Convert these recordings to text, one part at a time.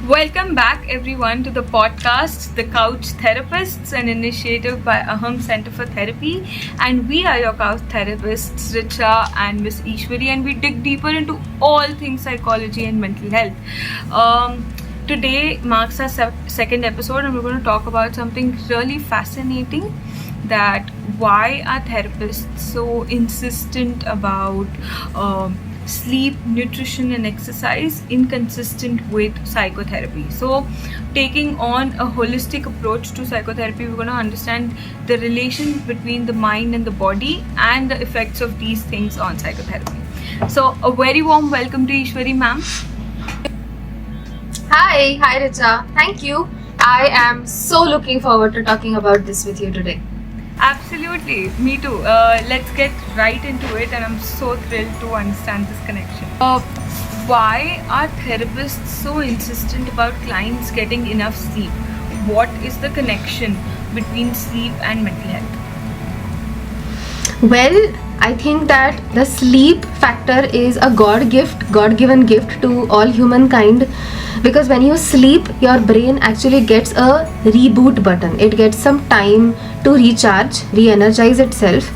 Welcome back, everyone, to the podcast, The Couch Therapists, an initiative by Aham Center for Therapy. And we are your couch therapists, Richa and Miss Ishwari, and we dig deeper into all things psychology and mental health. Today marks our second episode, and we're going to talk about something really fascinating, that why are therapists so insistent about sleep, nutrition, and exercise inconsistent with psychotherapy. So, taking on a holistic approach to psychotherapy, we're going to understand the relation between the mind and the body and the effects of these things on psychotherapy. So, a very warm welcome to Ishwari ma'am. Hi Richa. Thank you. I am so looking forward to talking about this with you today. Absolutely, me too. Let's get right into it, and I'm so thrilled to understand this connection. Why are therapists so insistent about clients getting enough sleep? What is the connection between sleep and mental health? Well, I think that the sleep factor is a God-given gift to all humankind, because when you sleep, your brain actually gets a reboot button. It gets some time to recharge, re-energize itself.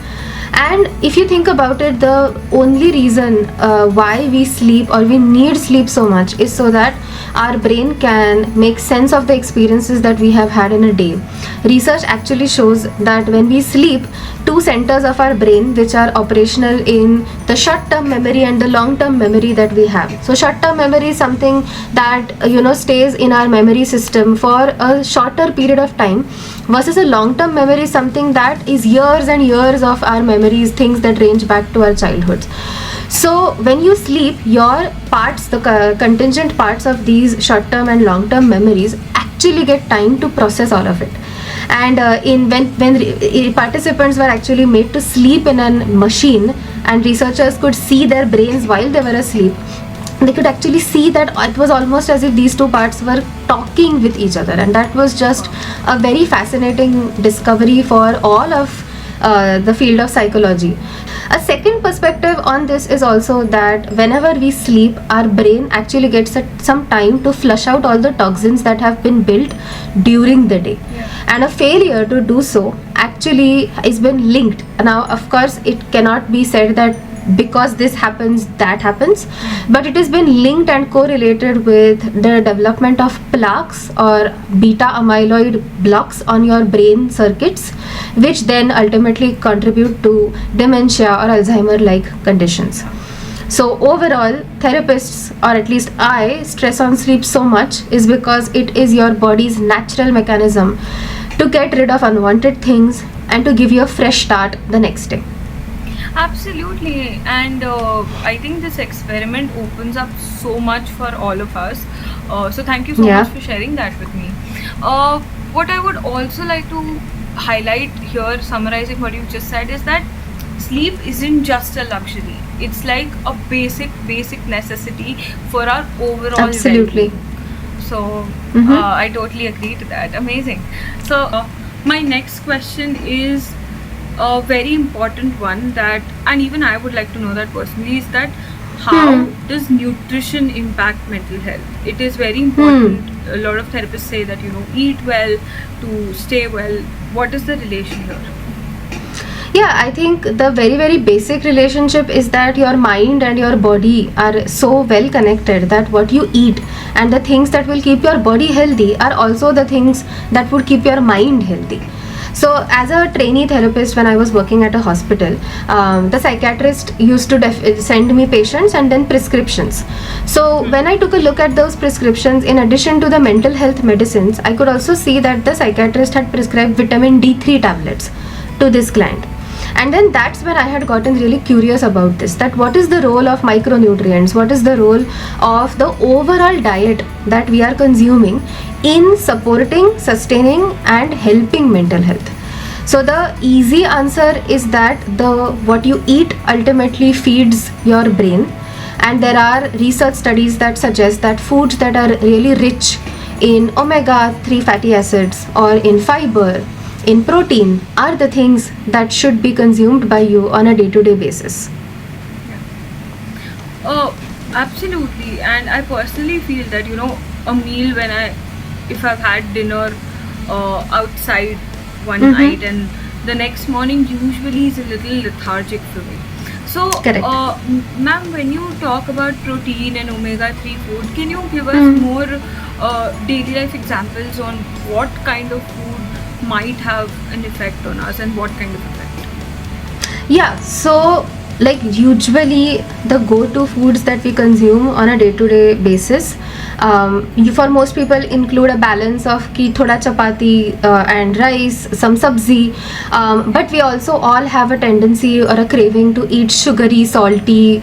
And if you think about it, the only reason why we sleep or we need sleep so much is so that our brain can make sense of the experiences that we have had in a day. Research actually shows that when we sleep, two centers of our brain which are operational in the short-term memory and the long-term memory that we have. So short-term memory is something that stays in our memory system for a shorter period of time, versus a long-term memory is something that is years and years of our memories, things that range back to our childhoods. So when you sleep, your parts, the contingent parts of these short-term and long-term memories actually get time to process all of it. And when participants were actually made to sleep in a machine, and researchers could see their brains while they were asleep, they could actually see that it was almost as if these two parts were talking with each other, and that was just a very fascinating discovery for all of the field of psychology. A second perspective on this is also that whenever we sleep, our brain actually gets some time to flush out all the toxins that have been built during the day. And a failure to do so actually has been linked. Now, of course, it cannot be said that because this happens, that happens, but it has been linked and correlated with the development of plaques or beta amyloid blocks on your brain circuits, which then ultimately contribute to dementia or Alzheimer-like conditions. So overall, therapists, or at least I, stress on sleep so much is because it is your body's natural mechanism to get rid of unwanted things and to give you a fresh start the next day. Absolutely, and I think this experiment opens up so much for all of us. So thank you so much for sharing that with me. What I would also like to highlight here, summarizing what you just said, is that sleep isn't just a luxury. It's like a basic necessity for our overall Absolutely. well-being. So I totally agree to that. Amazing. So my next question is a very important one, that, and even I would like to know that personally, is that how does nutrition impact mental health? It is very important. A lot of therapists say that eat well to stay well. What is the relation here? Yeah, I think the very basic relationship is that your mind and your body are so well connected that what you eat and the things that will keep your body healthy are also the things that would keep your mind healthy. So as a trainee therapist, when I was working at a hospital, the psychiatrist used to send me patients and then prescriptions. So when I took a look at those prescriptions, in addition to the mental health medicines, I could also see that the psychiatrist had prescribed vitamin D3 tablets to this client. And then that's when I had gotten really curious about this, that what is the role of micronutrients, what is the role of the overall diet that we are consuming in supporting, sustaining and helping mental health. So the easy answer is that what you eat ultimately feeds your brain, and there are research studies that suggest that foods that are really rich in omega-3 fatty acids or in fiber, in protein, are the things that should be consumed by you on a day-to-day basis. Oh, absolutely. And I personally feel that, a meal if I've had dinner outside one Mhm. night, and the next morning usually is a little lethargic for me. So, Correct. ma'am, when you talk about protein and omega-3 food, can you give us Mm. more daily life examples on what kind of food might have an effect on us and what kind of effect? Yeah, so like usually the go-to foods that we consume on a day-to-day basis, for most people include a balance of ki thoda chapati and rice, some sabzi, but we also all have a tendency or a craving to eat sugary, salty,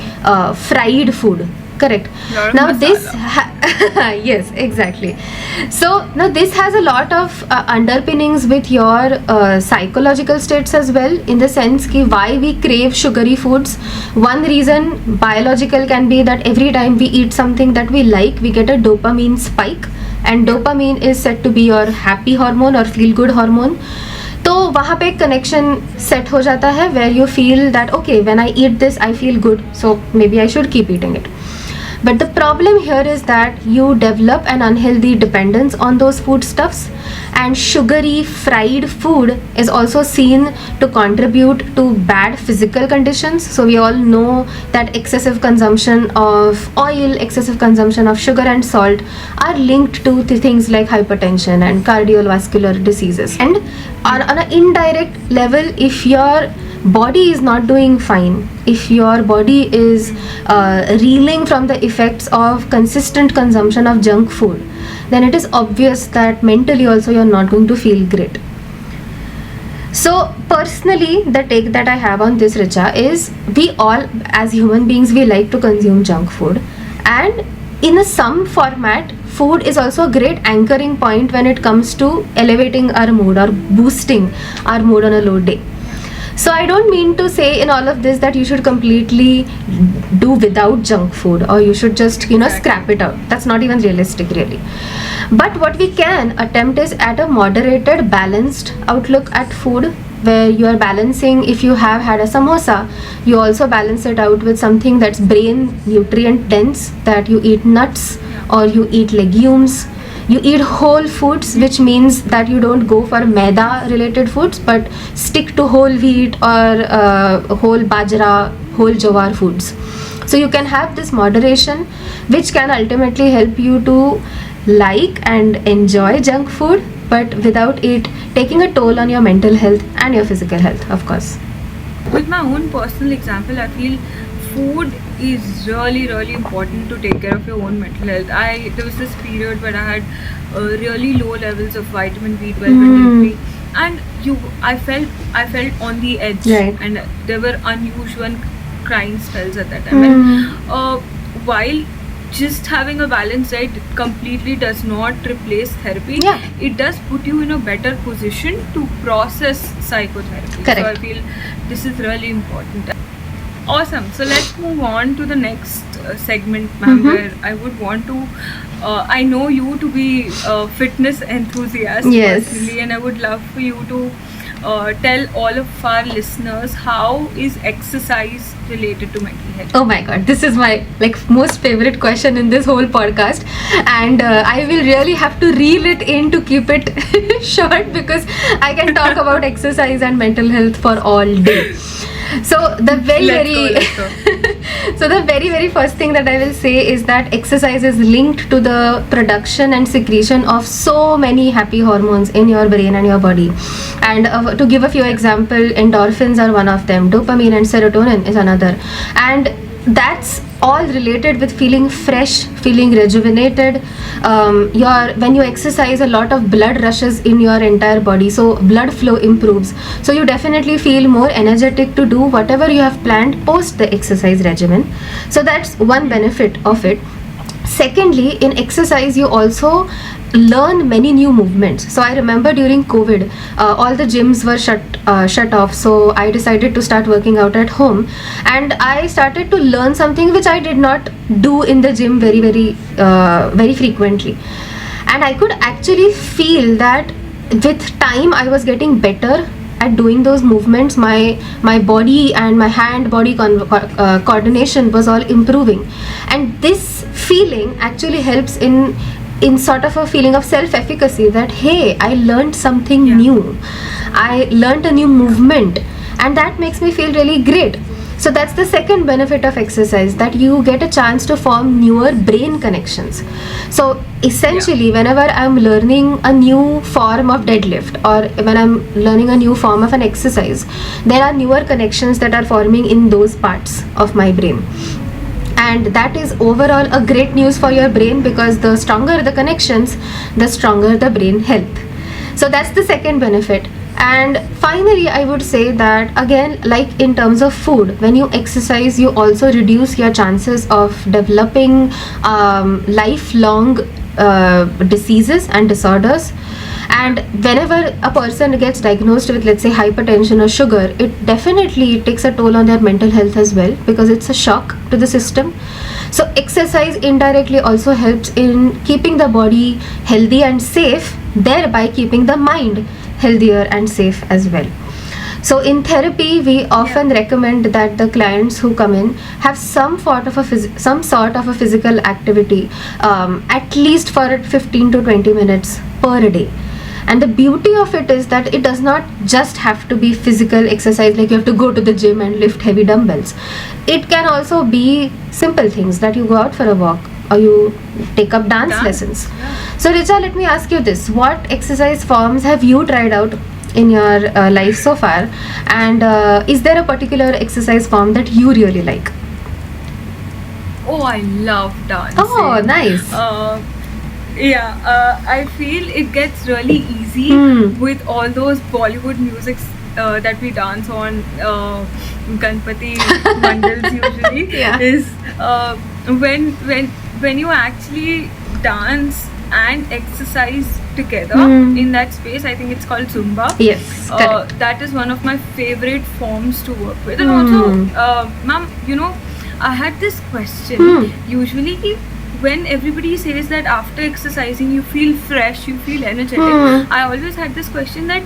fried food. Correct. Lot of Now this masala. yes, exactly. So now this has a lot of underpinnings with your psychological states as well, in the sense ki why we crave sugary foods. One reason biological can be that every time we eat something that we like, we get a dopamine spike, and dopamine is said to be your happy hormone or feel good hormone. तो वहाँ पे एक connection set हो जाता है where you feel that okay, when I eat this I feel good, so maybe I should keep eating it. But the problem here is that you develop an unhealthy dependence on those foodstuffs, and sugary fried food is also seen to contribute to bad physical conditions. So we all know that excessive consumption of oil, excessive consumption of sugar and salt are linked to things like hypertension and cardiovascular diseases. And on an indirect level, if your body is not doing fine, if your body is reeling from the effects of consistent consumption of junk food, then it is obvious that mentally also you're not going to feel great. So personally, the take that I have on this, Richa, is we all as human beings, we like to consume junk food, and in some format food is also a great anchoring point when it comes to elevating our mood or boosting our mood on a low day. So I don't mean to say in all of this that you should completely do without junk food or you should just scrap it out. That's not even realistic really. But what we can attempt is at a moderated, balanced outlook at food, where you are balancing. If you have had a samosa, you also balance it out with something that's brain nutrient dense, that you eat nuts or you eat legumes. You eat whole foods, which means that you don't go for maida related foods, but stick to whole wheat or whole bajra, whole jowar foods. So you can have this moderation, which can ultimately help you to like and enjoy junk food, but without it taking a toll on your mental health and your physical health, of course. With my own personal example, I feel food is really important to take care of your own mental health. There was this period where I had really low levels of vitamin B12 and D3, and I felt on the edge, Right. and there were unusual crying spells at that time. And while just having a balanced diet completely does not replace therapy, Yeah. it does put you in a better position to process psychotherapy. Correct. So I feel this is really important. Awesome. So let's move on to the next segment, ma'am, where I would want to. I know you to be a fitness enthusiast Yes. personally, and I would love for you to tell all of our listeners how is exercise related to mental health. Oh my god, this is my most favorite question in this whole podcast, and I will really have to reel it in to keep it short, because I can talk about exercise and mental health for all day. So the Let's go. so the very first thing that I will say is that exercise is linked to the production and secretion of so many happy hormones in your brain and your body. And to give a few examples, endorphins are one of them, dopamine and serotonin is another, and that's all related with feeling fresh, feeling rejuvenated. When you exercise, a lot of blood rushes in your entire body, so blood flow improves, so you definitely feel more energetic to do whatever you have planned post the exercise regimen. So that's one benefit of it. Secondly, in exercise you also learn many new movements. So I remember during COVID, all the gyms were shut off, so I decided to start working out at home, and I started to learn something which I did not do in the gym very frequently, and I could actually feel that with time I was getting better at doing those movements. My body and my hand body coordination was all improving, and this feeling actually helps in in sort of a feeling of self-efficacy that hey, I learned something Yeah. new, I learned a new movement, and that makes me feel really great. So that's the second benefit of exercise, that you get a chance to form newer brain connections. So essentially, whenever I'm learning a new form of deadlift, or when I'm learning a new form of an exercise, there are newer connections that are forming in those parts of my brain. And that is overall a great news for your brain, because the stronger the connections, the stronger the brain health. So that's the second benefit. And finally, I would say that again, like in terms of food, when you exercise, you also reduce your chances of developing lifelong diseases and disorders. And whenever a person gets diagnosed with, let's say, hypertension or sugar, it definitely takes a toll on their mental health as well, because it's a shock to the system. So exercise indirectly also helps in keeping the body healthy and safe, thereby keeping the mind healthier and safe as well. So in therapy, we often recommend that the clients who come in have some sort of a physical activity, at least for 15 to 20 minutes per day. And the beauty of it is that it does not just have to be physical exercise, like you have to go to the gym and lift heavy dumbbells. It can also be simple things, that you go out for a walk, or you take up dance lessons. Yeah. So Richa, let me ask you this: what exercise forms have you tried out in your life so far, and is there a particular exercise form that you really like? Oh, I love dancing. Oh, nice. I feel it gets really easy with all those Bollywood musics that we dance on Ganpati mandals usually. Yeah. Is when you actually dance and exercise together in that space. I think it's called Zumba. Yes, correct. That is one of my favorite forms to work with. And also, ma'am, I had this question. Usually, when everybody says that after exercising you feel fresh, you feel energetic, I always had this question that,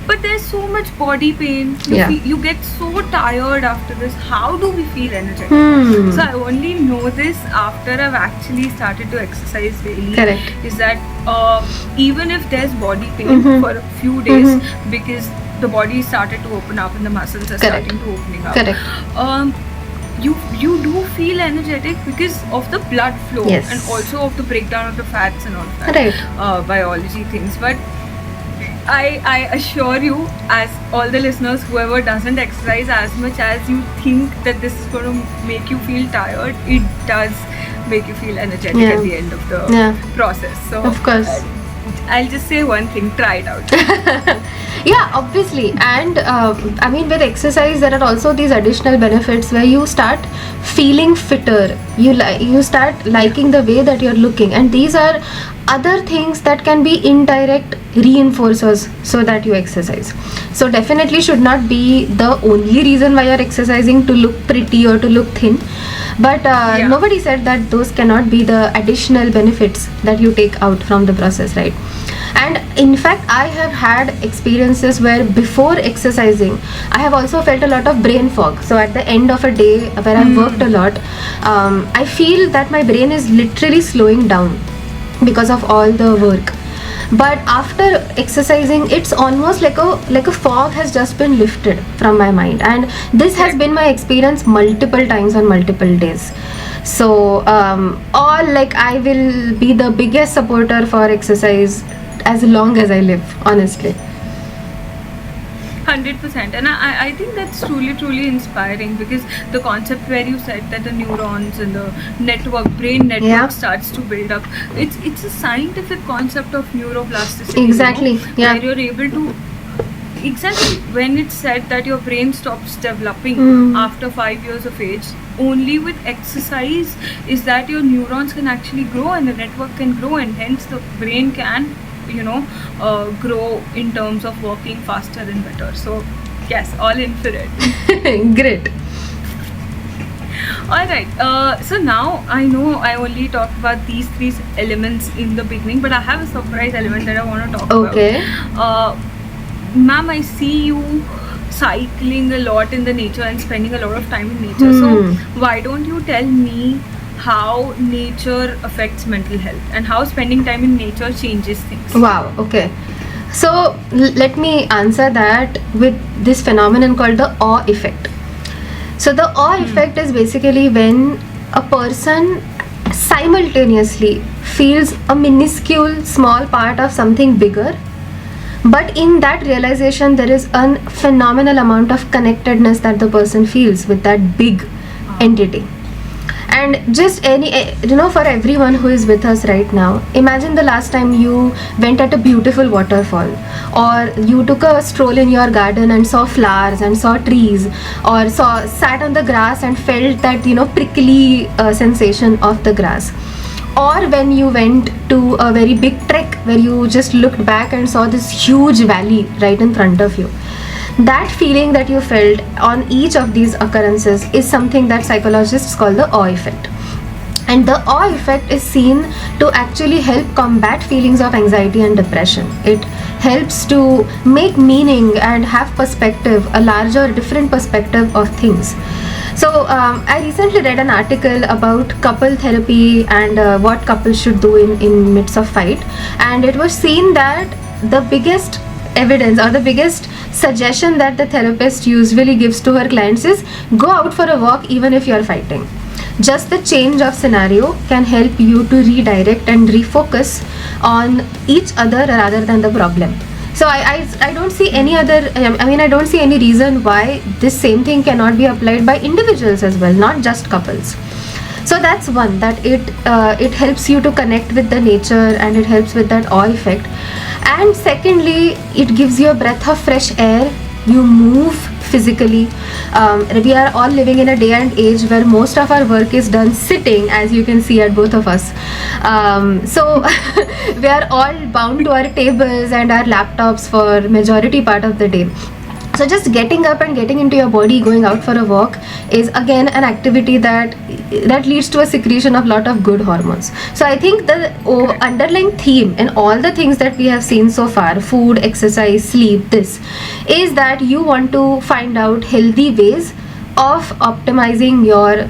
but there's so much body pain, you get so tired after this, how do we feel energetic? So I only know this after I've actually started to exercise daily. Correct. Is that even if there's body pain for a few days, because the body started to open up and the muscles are Correct. starting to opening up, Correct. you do feel energetic because of the blood flow, Yes. and also of the breakdown of the fats and all that Right. biology things. But I assure you, as all the listeners, whoever doesn't exercise as much as you think that this is going to make you feel tired, it does make you feel energetic Yeah. at the end of the Yeah. process. So Of course. I'll just say one thing: try it out. Yeah, obviously. And I mean, with exercise, there are also these additional benefits where you start feeling fitter. You start liking the way that you're looking, and these are other things that can be indirect reinforcers so that you exercise. So definitely should not be the only reason why you're exercising, to look pretty or to look thin. But nobody said that those cannot be the additional benefits that you take out from the process, right? And in fact, I have had experiences where before exercising, I have also felt a lot of brain fog. So at the end of a day where I've worked a lot, I feel that my brain is literally slowing down because of all the work. But after exercising, it's almost like a fog has just been lifted from my mind, and this has been my experience multiple times on multiple days. So I will be the biggest supporter for exercise as long as I live, honestly. 100%. And I think that's truly inspiring, because the concept where you said that the neurons and the brain network starts to build up, it's a scientific concept of neuroplasticity. Exactly. Yeah. Where you're able to, exactly, when it's said that your brain stops developing after 5 years of age, only with exercise is that your neurons can actually grow and the network can grow, and hence the brain can grow in terms of working faster and better. So yes, all in for it. Great. Alright, so now I know I only talked about these three elements in the beginning, but I have a surprise element that I want to talk Okay. about. Ma'am, I see you cycling a lot in the nature and spending a lot of time in nature. So why don't you tell me how nature affects mental health and how spending time in nature changes things. Wow, okay. So let me answer that with this phenomenon called the awe effect. So the awe effect is basically when a person simultaneously feels a minuscule small part of something bigger, but in that realization there is a phenomenal amount of connectedness that the person feels with that big entity. And just for everyone who is with us right now, imagine the last time you went at a beautiful waterfall, or you took a stroll in your garden and saw flowers and saw trees, or sat on the grass and felt that prickly sensation of the grass, or when you went to a very big trek where you just looked back and saw this huge valley right in front of you. That feeling that you felt on each of these occurrences is something that psychologists call the awe effect. And the awe effect is seen to actually help combat feelings of anxiety and depression. It helps to make meaning and have perspective, a larger, different perspective of things. So I recently read an article about couple therapy and what couples should do in midst of fight. And it was seen that the biggest evidence or the biggest suggestion that the therapist usually gives to her clients is go out for a walk even if you're fighting. Just the change of scenario can help you to redirect and refocus on each other rather than the problem. So I don't see any other, I don't see any reason why this same thing cannot be applied by individuals as well, not just couples. So that's one, that it helps you to connect with the nature and it helps with that awe effect. And secondly, it gives you a breath of fresh air. You move physically. We are all living in a day and age where most of our work is done sitting, as you can see at both of us. So we are all bound to our tables and our laptops for majority part of the day. So just getting up and getting into your body, going out for a walk is again an activity that leads to a secretion of lot of good hormones. So I think the underlying theme in all the things that we have seen so far, food, exercise, sleep, this is that you want to find out healthy ways of optimizing your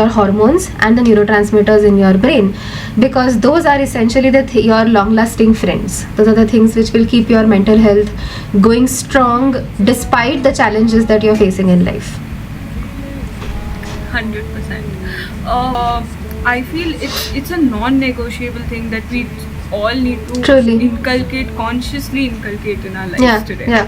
hormones and the neurotransmitters in your brain, because those are essentially your long-lasting friends. Those are the things which will keep your mental health going strong despite the challenges that you're facing in life. 100%. I feel it's a non-negotiable thing that we all need to consciously inculcate in our lives today. Yeah.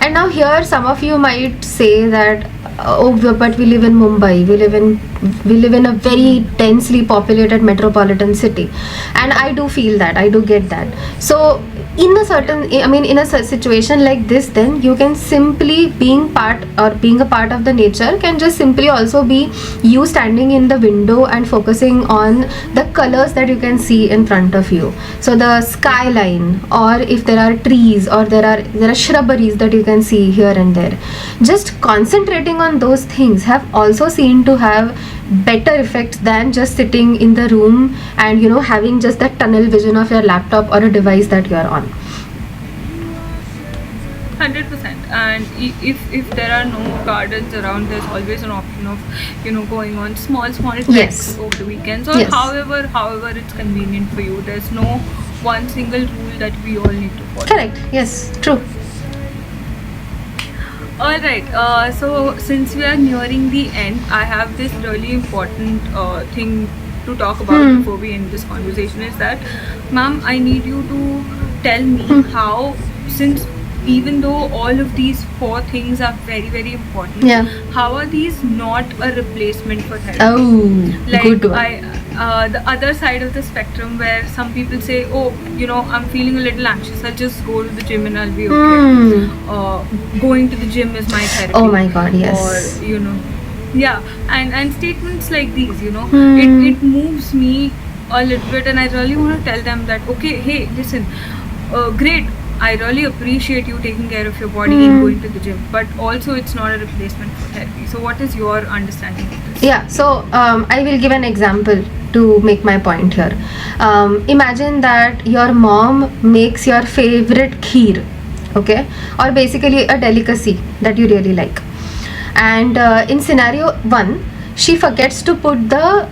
And now here some of you might say that, but we live in Mumbai, we live in a very densely populated metropolitan city, and I do feel that, I do get that. So in a situation like this, then you can simply being a part of the nature can just simply also be you standing in the window and focusing on the colors that you can see in front of you. So the skyline, or if there are trees or there are shrubberies that you can see here and there, just concentrating on those things have also seen to have better effects than just sitting in the room and having just that tunnel vision of your laptop or a device that you are on. 100%. And if there are no gardens around, there's always an option of going on small treks over the weekends, or however it's convenient for you. There's no one single rule that we all need to follow. Correct. Yes, true. Alright, so since we are nearing the end, I have this really important thing to talk about before we end this conversation, is that, ma'am, I need you to tell me how, since even though all of these 4 things are very, very important, how are these not a replacement for therapy? Oh, like, good one. The other side of the spectrum, where some people say, I'm feeling a little anxious, I'll just go to the gym and I'll be okay. Going to the gym is my therapy. Oh my god, yes. Or, and statements like these, it moves me a little bit, and I really want to tell them that, okay, hey, listen, great, I really appreciate you taking care of your body and going to the gym, but also it's not a replacement for therapy. So what is your understanding of this? Yeah, so I will give an example to make my point here. Imagine that your mom makes your favorite kheer, okay, or basically a delicacy that you really like. And in scenario 1, she forgets to put the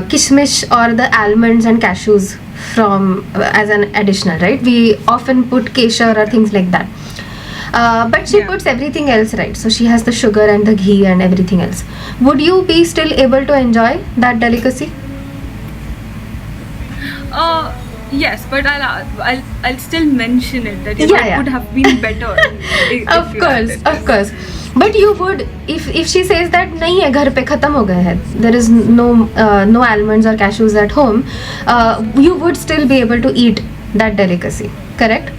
kishmish or the almonds and cashews from as an additional, right? We often put kesher or things like that. But she Yeah. puts everything else, right? So she has the sugar and the ghee and everything else. Would you be still able to enjoy that delicacy? Yes, but I'll still mention it that Yeah, it yeah. would have been better. Of course, of course. But you would, if she says that नहीं है घर पे खत्म हो गए हैं, there is no almonds or cashews at home, you would still be able to eat that delicacy, correct?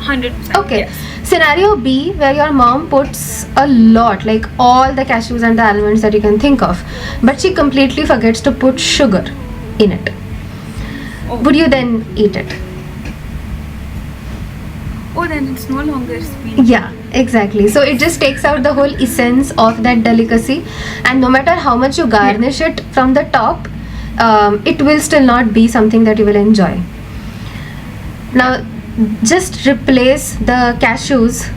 100%. Okay. Yes. Scenario B, where your mom puts a lot, like all the cashews and the almonds that you can think of, but she completely forgets to put sugar in it. Oh. Would you then eat it? Oh, then it's no longer sweet. Yeah, exactly. So it just takes out the whole essence of that delicacy, and no matter how much you garnish it from the top, it will still not be something that you will enjoy. Now, just replace the cashews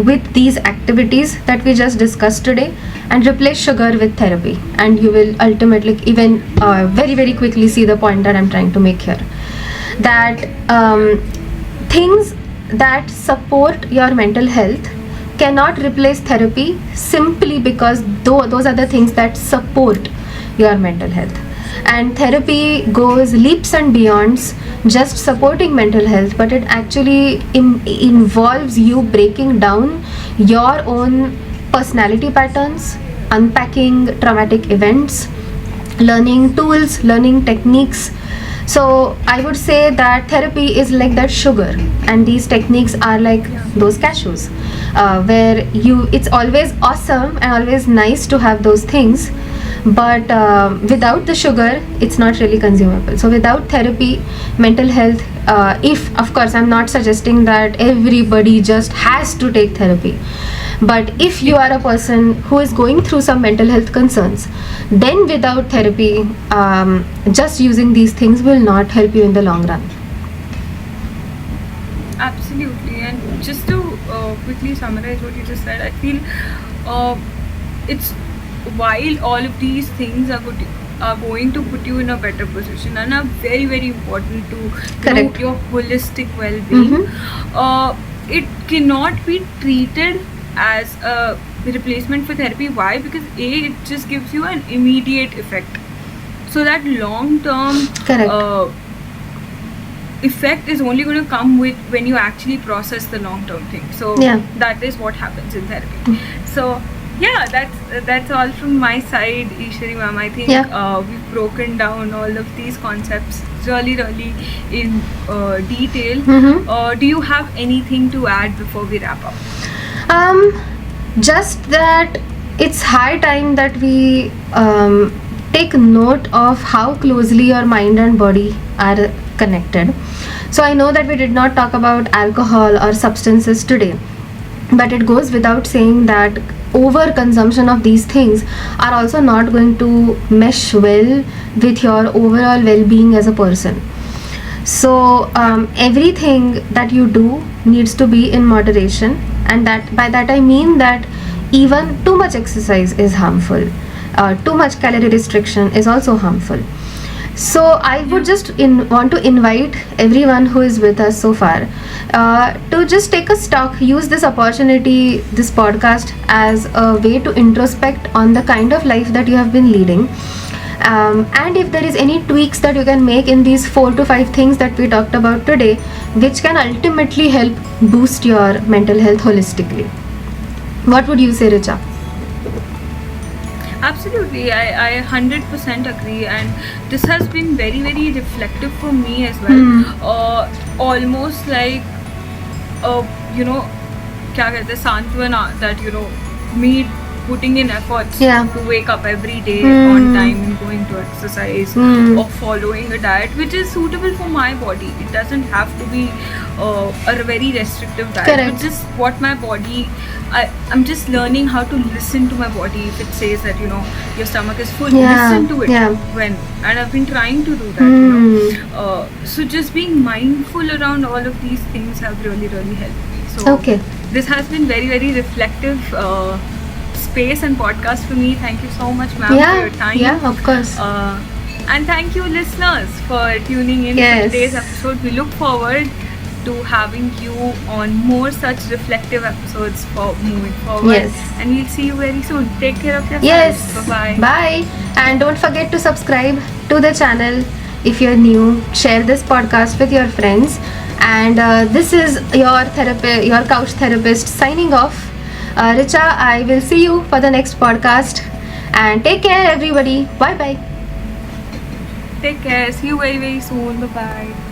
with these activities that we just discussed today, and replace sugar with therapy, and you will ultimately even very very quickly see the point that I'm trying to make here, that things that support your mental health cannot replace therapy, simply because those are the things that support your mental health. And therapy goes leaps and beyonds just supporting mental health, but it actually involves you breaking down your own personality patterns, unpacking traumatic events, learning tools, learning techniques. So I would say that therapy is like that sugar, and these techniques are like those cashews, where it's always awesome and always nice to have those things, but without the sugar it's not really consumable. So without therapy, mental health, if of course I'm not suggesting that everybody just has to take therapy, but if you are a person who is going through some mental health concerns, then without therapy, just using these things will not help you in the long run. Absolutely. And just to quickly summarize what you just said, I feel it's while all of these things are going to put you in a better position and are very very important to Correct. your holistic well-being, it cannot be treated as a replacement for therapy. Why? Because it just gives you an immediate effect, so that long term Correct. effect is only going to come with when you actually process the long term thing. So Yeah. that is what happens in therapy. So yeah, that's all from my side, Ishwari ma'am. I think Yeah. we've broken down all of these concepts really in detail. Do you have anything to add before we wrap up? Just that it's high time that we take note of how closely your mind and body are connected. So I know that we did not talk about alcohol or substances today, but it goes without saying that overconsumption of these things are also not going to mesh well with your overall well-being as a person. So everything that you do needs to be in moderation, and that by that I mean that even too much exercise is harmful, too much calorie restriction is also harmful. So I would just want to invite everyone who is with us so far to just take a stock, use this opportunity, this podcast, as a way to introspect on the kind of life that you have been leading. And if there is any tweaks that you can make in these 4 to 5 things that we talked about today, which can ultimately help boost your mental health holistically. What would you say, Richa? Absolutely, I 100% agree, and this has been very very reflective for me as well. Almost like क्या कहते हैं, सांत्वना, that me putting in efforts Yeah. to wake up every day on time and going to exercise or following a diet which is suitable for my body. It doesn't have to be a very restrictive diet. Correct. But just what my body, I'm just learning how to listen to my body. If it says that your stomach is full, Yeah, listen to it yeah. and I've been trying to do that. So just being mindful around all of these things have really really helped me. So Okay. this has been very very reflective space and podcast for me. Thank you so much, ma'am, for Yeah, your time. yeah, of course. And thank you, listeners, for tuning in Yes. to today's episode. We look forward to having you on more such reflective episodes for moving forward. Yes. And we'll see you very soon. Take care of yourselves. Yes. Bye-bye. Bye. And don't forget to subscribe to the channel if you're new. Share this podcast with your friends. And this is your couch therapist signing off. Richa, I will see you for the next podcast. And take care, everybody. Bye bye. Take care. See you very, very soon. Bye-bye.